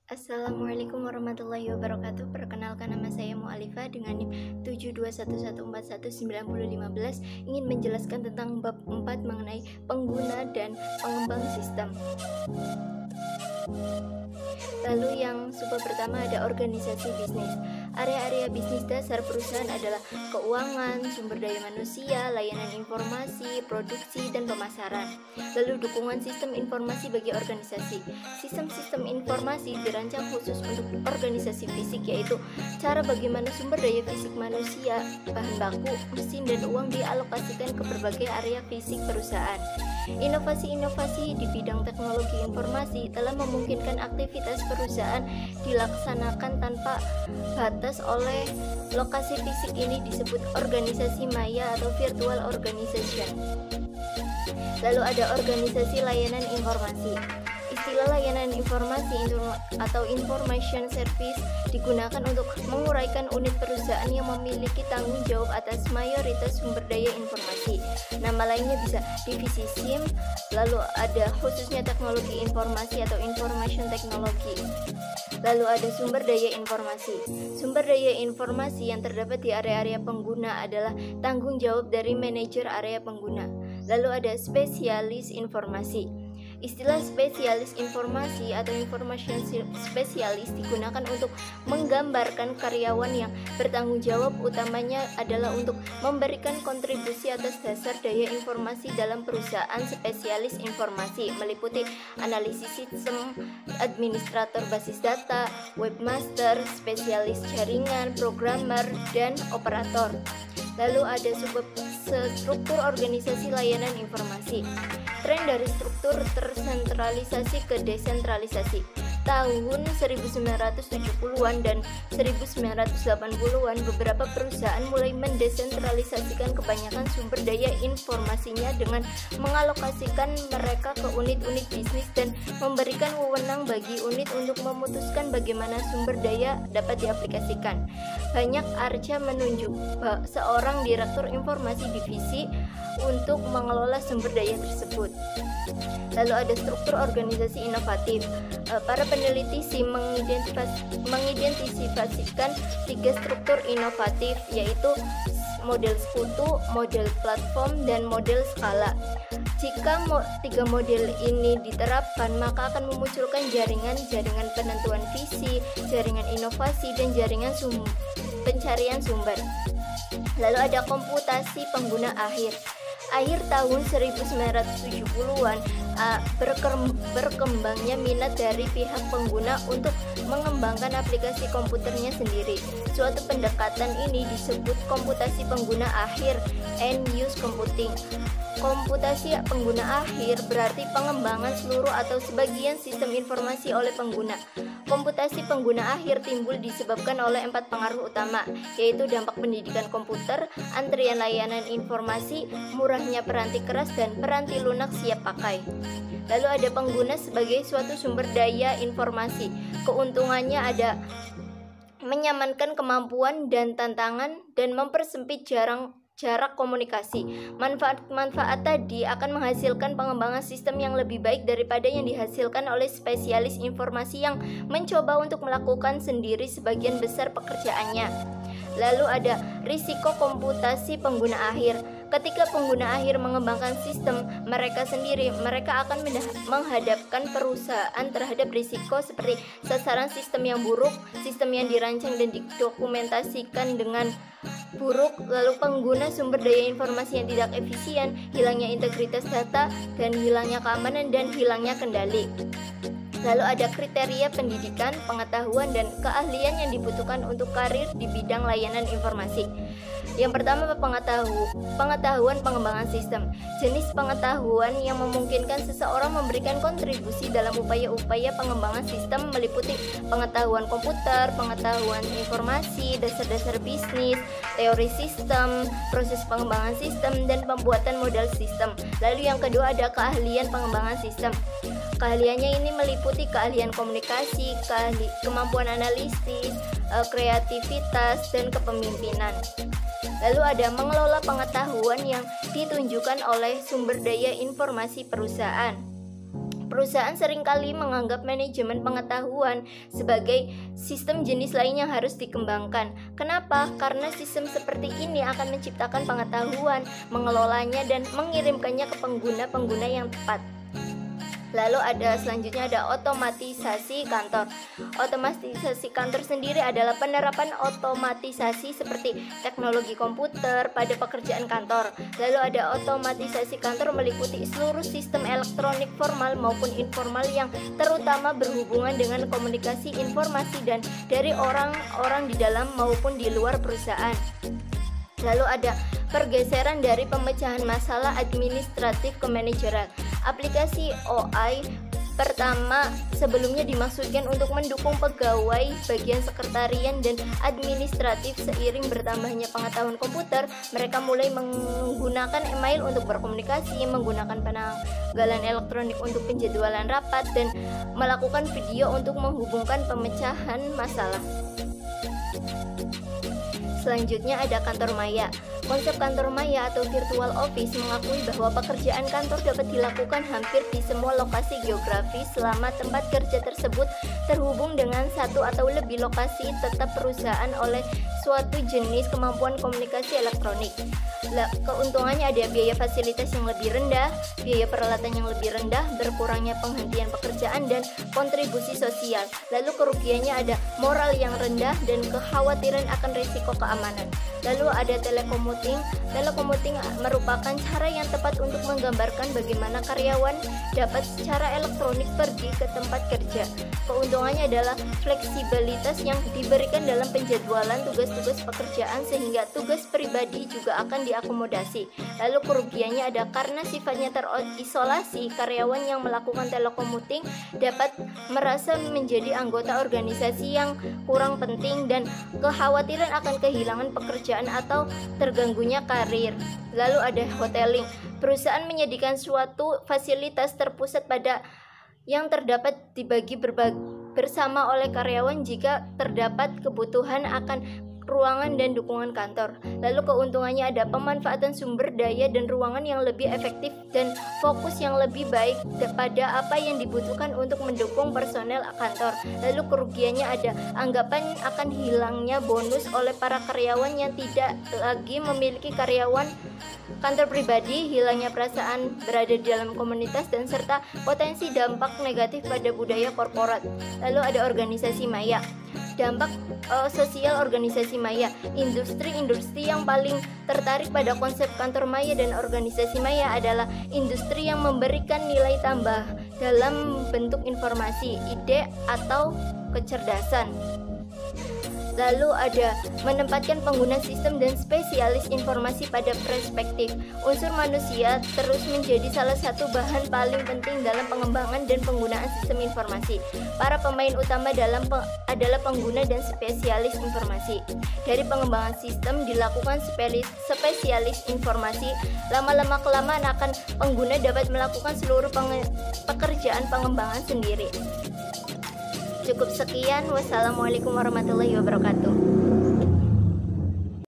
Assalamualaikum warahmatullahi wabarakatuh. Perkenalkan, nama saya Mu'alifah dengan NIM 721141915, ingin menjelaskan tentang bab 4 mengenai pengguna dan pengembang sistem. Lalu yang subbab pertama ada organisasi bisnis. Area-area bisnis dasar perusahaan adalah keuangan, sumber daya manusia, layanan informasi, produksi, dan pemasaran. Lalu dukungan sistem informasi bagi organisasi. Sistem-sistem informasi dirancang khusus untuk organisasi fisik, yaitu cara bagaimana sumber daya fisik manusia, bahan baku, mesin, dan uang dialokasikan ke berbagai area fisik perusahaan. Inovasi-inovasi di bidang teknologi informasi telah memungkinkan aktivitas perusahaan dilaksanakan tanpa batas oleh lokasi fisik. Ini disebut organisasi maya atau virtual organization. Lalu ada organisasi layanan informasi. Istilah layanan informasi atau information service digunakan untuk menguraikan unit perusahaan yang memiliki tanggung jawab atas mayoritas sumber daya informasi. Nama lainnya bisa divisi SIM. Lalu ada khususnya teknologi informasi atau information technology. Lalu ada sumber daya informasi. Sumber daya informasi yang terdapat di area-area pengguna adalah tanggung jawab dari manajer area pengguna. Lalu ada spesialis informasi. Istilah spesialis informasi atau information spesialis digunakan untuk menggambarkan karyawan yang bertanggung jawab utamanya adalah untuk memberikan kontribusi atas dasar daya informasi dalam perusahaan. Spesialis informasi meliputi analisis sistem, administrator basis data, webmaster, spesialis jaringan, programmer, dan operator. Lalu ada struktur organisasi layanan informasi. Tren dari struktur tersentralisasi ke desentralisasi. Tahun 1970-an dan 1980-an beberapa perusahaan mulai mendesentralisasikan kebanyakan sumber daya informasinya dengan mengalokasikan mereka ke unit-unit bisnis dan memberikan wewenang bagi unit untuk memutuskan bagaimana sumber daya dapat diaplikasikan. Banyak arca menunjuk seorang direktur informasi divisi untuk mengelola sumber daya tersebut. Lalu ada struktur organisasi inovatif. Para peneliti mengidentifikasikan 3 struktur inovatif, yaitu model sekutu, model platform, dan model skala. Jika 3 model ini diterapkan, maka akan memunculkan jaringan penentuan visi, jaringan inovasi, dan jaringan pencarian sumber. Lalu ada komputasi pengguna akhir. Akhir tahun 1970-an berkembangnya minat dari pihak pengguna untuk mengembangkan aplikasi komputernya sendiri. Suatu pendekatan ini disebut komputasi pengguna akhir, end use computing. Komputasi pengguna akhir berarti pengembangan seluruh atau sebagian sistem informasi oleh pengguna. Komputasi pengguna akhir timbul disebabkan oleh 4 pengaruh utama, yaitu dampak pendidikan komputer, antrian layanan informasi, murahnya peranti keras, dan peranti lunak siap pakai. Lalu ada pengguna sebagai suatu sumber daya informasi. Keuntungannya ada menyamankan kemampuan dan tantangan dan mempersempit jarak komunikasi. Manfaat-manfaat tadi akan menghasilkan pengembangan sistem yang lebih baik daripada yang dihasilkan oleh spesialis informasi yang mencoba untuk melakukan sendiri sebagian besar pekerjaannya. Lalu ada risiko komputasi pengguna akhir. Ketika pengguna akhir mengembangkan sistem mereka sendiri, mereka akan menghadapkan perusahaan terhadap risiko seperti sasaran sistem yang buruk, sistem yang dirancang dan didokumentasikan dengan buruk, lalu pengguna sumber daya informasi yang tidak efisien, hilangnya integritas data, dan hilangnya keamanan dan hilangnya kendali. Lalu ada kriteria pendidikan, pengetahuan, dan keahlian yang dibutuhkan untuk karir di bidang layanan informasi. Yang pertama, pengetahuan pengembangan sistem. Jenis pengetahuan yang memungkinkan seseorang memberikan kontribusi dalam upaya-upaya pengembangan sistem meliputi pengetahuan komputer, pengetahuan informasi, dasar-dasar bisnis, teori sistem, proses pengembangan sistem, dan pembuatan model sistem. Lalu yang kedua ada keahlian pengembangan sistem. Keahliannya ini meliputi keahlian komunikasi, kemampuan analisis, kreativitas, dan kepemimpinan. Lalu ada mengelola pengetahuan yang ditunjukkan oleh sumber daya informasi perusahaan. Perusahaan seringkali menganggap manajemen pengetahuan sebagai sistem jenis lain yang harus dikembangkan. Kenapa? Karena sistem seperti ini akan menciptakan pengetahuan, mengelolanya, dan mengirimkannya ke pengguna-pengguna yang tepat. Lalu selanjutnya ada otomatisasi kantor. Otomatisasi kantor sendiri adalah penerapan otomatisasi seperti teknologi komputer pada pekerjaan kantor. Lalu ada otomatisasi kantor meliputi seluruh sistem elektronik formal maupun informal yang terutama berhubungan dengan komunikasi informasi dan dari orang-orang di dalam maupun di luar perusahaan. Lalu ada pergeseran dari pemecahan masalah administratif ke manajerial. Aplikasi OI pertama sebelumnya dimaksudkan untuk mendukung pegawai bagian sekretarian dan administratif. Seiring bertambahnya pengetahuan komputer, mereka mulai menggunakan email untuk berkomunikasi, menggunakan penanggalan elektronik untuk penjadwalan rapat, dan melakukan video untuk menghubungkan pemecahan masalah. Selanjutnya ada kantor maya. Konsep kantor maya atau virtual office mengakui bahwa pekerjaan kantor dapat dilakukan hampir di semua lokasi geografis selama tempat kerja tersebut terhubung dengan satu atau lebih lokasi tetap perusahaan oleh suatu jenis kemampuan komunikasi elektronik. Keuntungannya ada biaya fasilitas yang lebih rendah, biaya peralatan yang lebih rendah, berkurangnya penghentian pekerjaan, dan kontribusi sosial. Lalu kerugiannya ada moral yang rendah dan kekhawatiran akan risiko keamanan. Lalu ada telekommuting. Telekommuting merupakan cara yang tepat untuk menggambarkan bagaimana karyawan dapat secara elektronik pergi ke tempat kerja. Keuntungannya adalah fleksibilitas yang diberikan dalam penjadwalan tugas-tugas pekerjaan sehingga tugas pribadi juga akan diakomodasi. Lalu kerugiannya ada karena sifatnya terisolasi, karyawan yang melakukan telekommuting dapat merasa menjadi anggota organisasi yang kurang penting dan kekhawatiran akan kehilangan pekerjaan atau terganggunya karir. Lalu ada hoteling. Perusahaan menyediakan suatu fasilitas terpusat pada yang terdapat dibagi bersama oleh karyawan jika terdapat kebutuhan akan ruangan dan dukungan kantor. Lalu keuntungannya ada pemanfaatan sumber daya dan ruangan yang lebih efektif dan fokus yang lebih baik pada apa yang dibutuhkan untuk mendukung personel kantor. Lalu kerugiannya ada anggapan akan hilangnya bonus oleh para karyawan yang tidak lagi memiliki karyawan kantor pribadi, hilangnya perasaan berada di dalam komunitas, dan serta potensi dampak negatif pada budaya korporat. Lalu ada organisasi maya. Dampak sosial organisasi maya. Industri-industri yang paling tertarik pada konsep kantor maya dan organisasi maya adalah industri yang memberikan nilai tambah dalam bentuk informasi, ide, atau kecerdasan. Lalu ada menempatkan pengguna sistem dan spesialis informasi pada perspektif. Unsur manusia terus menjadi salah satu bahan paling penting dalam pengembangan dan penggunaan sistem informasi. Para pemain utama adalah pengguna dan spesialis informasi. Dari pengembangan sistem dilakukan spesialis informasi. Lama-lama kelamaan akan pengguna dapat melakukan seluruh pekerjaan pengembangan sendiri. Cukup sekian. Wassalamualaikum warahmatullahi wabarakatuh.